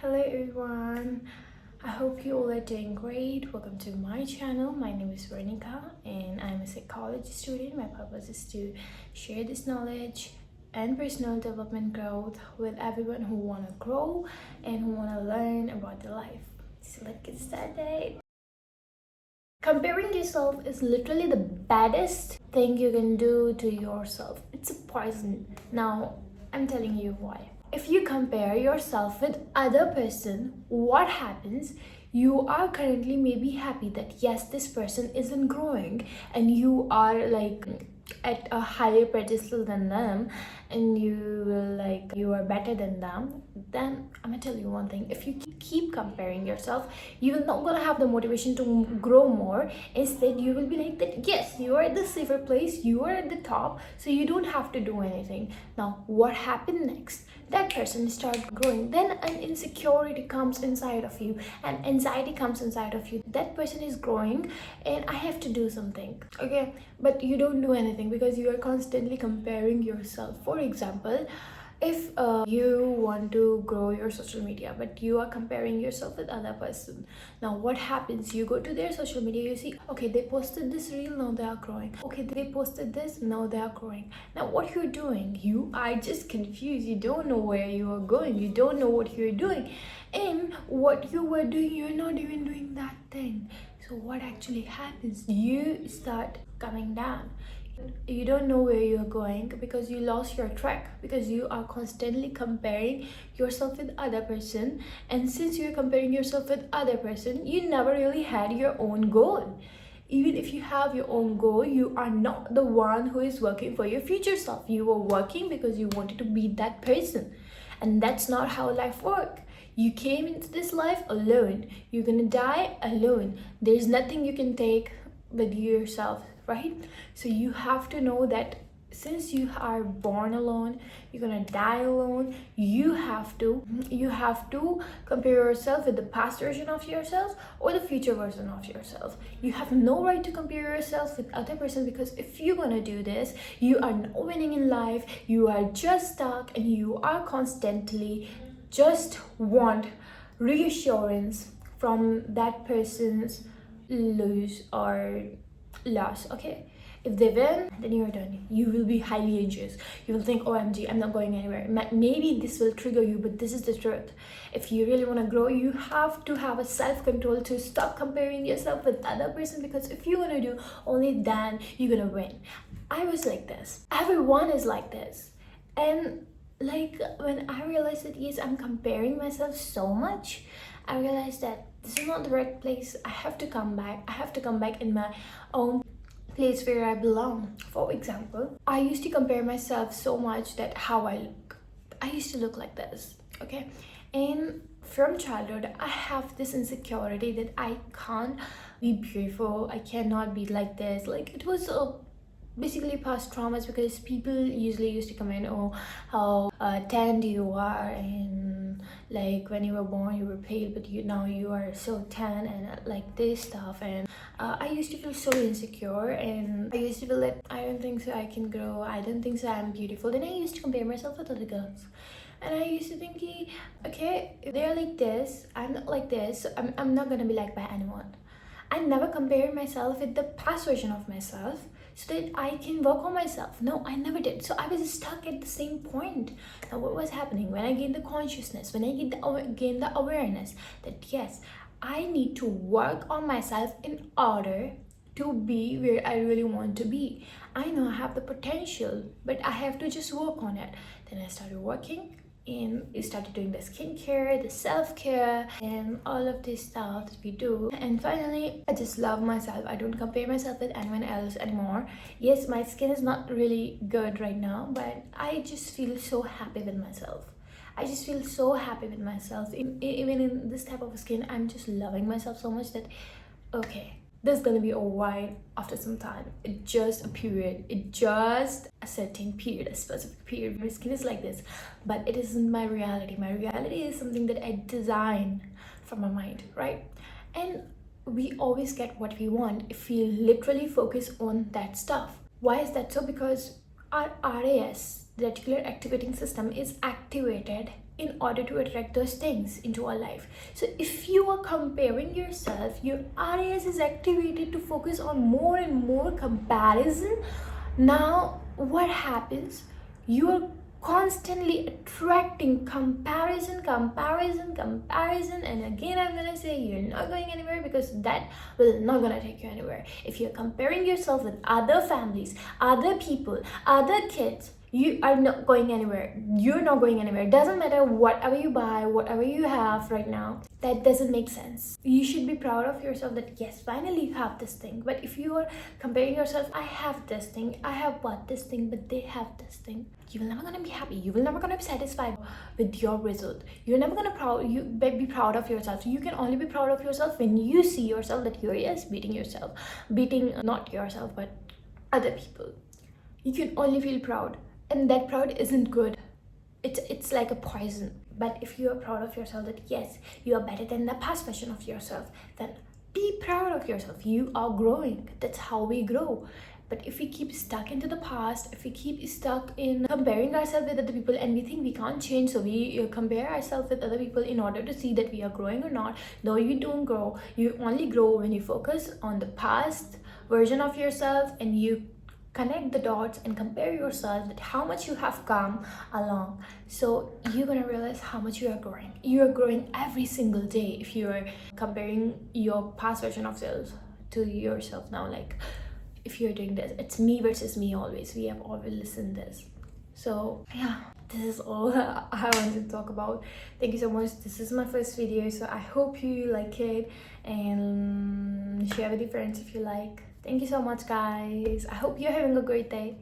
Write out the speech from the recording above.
Hello everyone, I hope you all are doing great. Welcome to my channel. My name is Vernika and I'm a psychology student. My purpose is to share this knowledge and personal development growth with everyone who want to grow and who want to learn about their life. So let's get started. Comparing yourself is literally the baddest thing you can do to yourself. It's a poison. Now, I'm telling you why. If you compare yourself with other person, what happens? You are currently maybe happy that yes, this person isn't growing and you are like at a higher pedestal than them, and you will like you are better than them. Then I'm gonna tell you one thing: if you keep comparing yourself, you will not gonna have the motivation to grow more. Instead, you will be like that, yes, you are at the safer place, you are at the top, so you don't have to do anything. Now what happened next? That person start growing, then an insecurity comes inside of you and anxiety comes inside of you. That person is growing and I have to do something, okay? But you don't do anything because you are constantly comparing yourself. For example, if you want to grow your social media but you are comparing yourself with other person, now what happens? You go to their social media, you see, okay, they posted this reel, now they are growing. Okay, they posted this, now they are growing. Now what you're doing, you are just confused. You don't know where you are going, you don't know what you're doing, and what you were doing, you're not even doing that thing. So what actually happens? You start coming down. You don't know where you're going because you lost your track, because you are constantly comparing yourself with other person. And since you're comparing yourself with other person, you never really had your own goal. Even if you have your own goal, you are not the one who is working for your future self. You were working because you wanted to be that person, and that's not how life works. You came into this life alone, you're gonna die alone. There's nothing you can take with yourself, right? So you have to know that since you are born alone, you're gonna die alone. You have to compare yourself with the past version of yourself or the future version of yourself. You have no right to compare yourself with other person, because if you're gonna do this, you are not winning in life. You are just stuck and you are constantly just want reassurance from that person's lose or loss. Okay, if they win, then you're done. You will be highly anxious. You will think, OMG, I'm not going anywhere. Maybe this will trigger you, but this is the truth. If you really want to grow, you have to have a self-control to stop comparing yourself with other person, because if you're gonna do, only then you're gonna win. I was like this, everyone is like this. And like when I realized that yes, I'm comparing myself so much, I realized that this is not the right place. I have to come back. I have to come back in my own place where I belong. For example, I used to compare myself so much that how I look. I used to look like this, okay? And from childhood, I have this insecurity that I can't be beautiful. I cannot be like this. Like it was a basically past traumas, because people usually used to comment, oh, how tanned you are, and like when you were born you were pale, but now you are so tan, and like this stuff. And I used to feel so insecure, and I used to feel that I don't think so I can grow, I don't think so I'm beautiful. Then I used to compare myself with other girls, and I used to think, okay, if they're like this, I'm not like this, so I'm not gonna be liked by anyone. I never compared myself with the past version of myself so that I can work on myself. No, I never did. So I was stuck at the same point. Now what was happening? When I gained the consciousness, when I gained the awareness that yes, I need to work on myself in order to be where I really want to be. I know I have the potential, but I have to just work on it. Then I started working, and we started doing the skincare, the self-care, and all of this stuff that we do. And finally, I just love myself. I don't compare myself with anyone else anymore. Yes, my skin is not really good right now, but I just feel so happy with myself. I just feel so happy with myself. Even in this type of skin, I'm just loving myself so much that, okay, there's gonna be a white after some time. It just a period, it just a certain period, a specific period. My skin is like this, but it isn't my reality. My reality is something that I design from my mind, right? And we always get what we want if we literally focus on that stuff. Why is that so? Because our RAS, the reticular activating system, is activated in order to attract those things into our life. So if you are comparing yourself, your RAS is activated to focus on more and more comparison. Now what happens? You're constantly attracting comparison, and again I'm gonna say you're not going anywhere, because that will not gonna take you anywhere. If you're comparing yourself with other families, other people, other kids, you are not going anywhere. You're not going anywhere. It doesn't matter whatever you buy, whatever you have right now, that doesn't make sense. You should be proud of yourself that yes, finally you have this thing. But if you are comparing yourself, I have this thing, I have bought this thing, but they have this thing, you will never gonna be happy. You will never gonna be satisfied with your result. You're never gonna be proud of yourself. You can only be proud of yourself when you see yourself that you're beating yourself, beating not yourself but other people. You can only feel proud, and that proud isn't good. It's like a poison. But if you are proud of yourself that yes, you are better than the past version of yourself, then be proud of yourself. You are growing. That's how we grow. But if we keep stuck into the past, if we keep stuck in comparing ourselves with other people, and we think we can't change, so we compare ourselves with other people in order to see that we are growing or not, though you don't grow. You only grow when you focus on the past version of yourself and you connect the dots and compare yourself with how much you have come along. So you're gonna realize how much you are growing. You are growing every single day if you are comparing your past version of self to yourself now. Like if you're doing this, it's me versus me always. We have always listened this. So yeah, this is all I wanted to talk about. Thank you so much. This is my first video, so I hope you like it, and share with your friends if you like. Thank you so much, guys. I hope you're having a great day.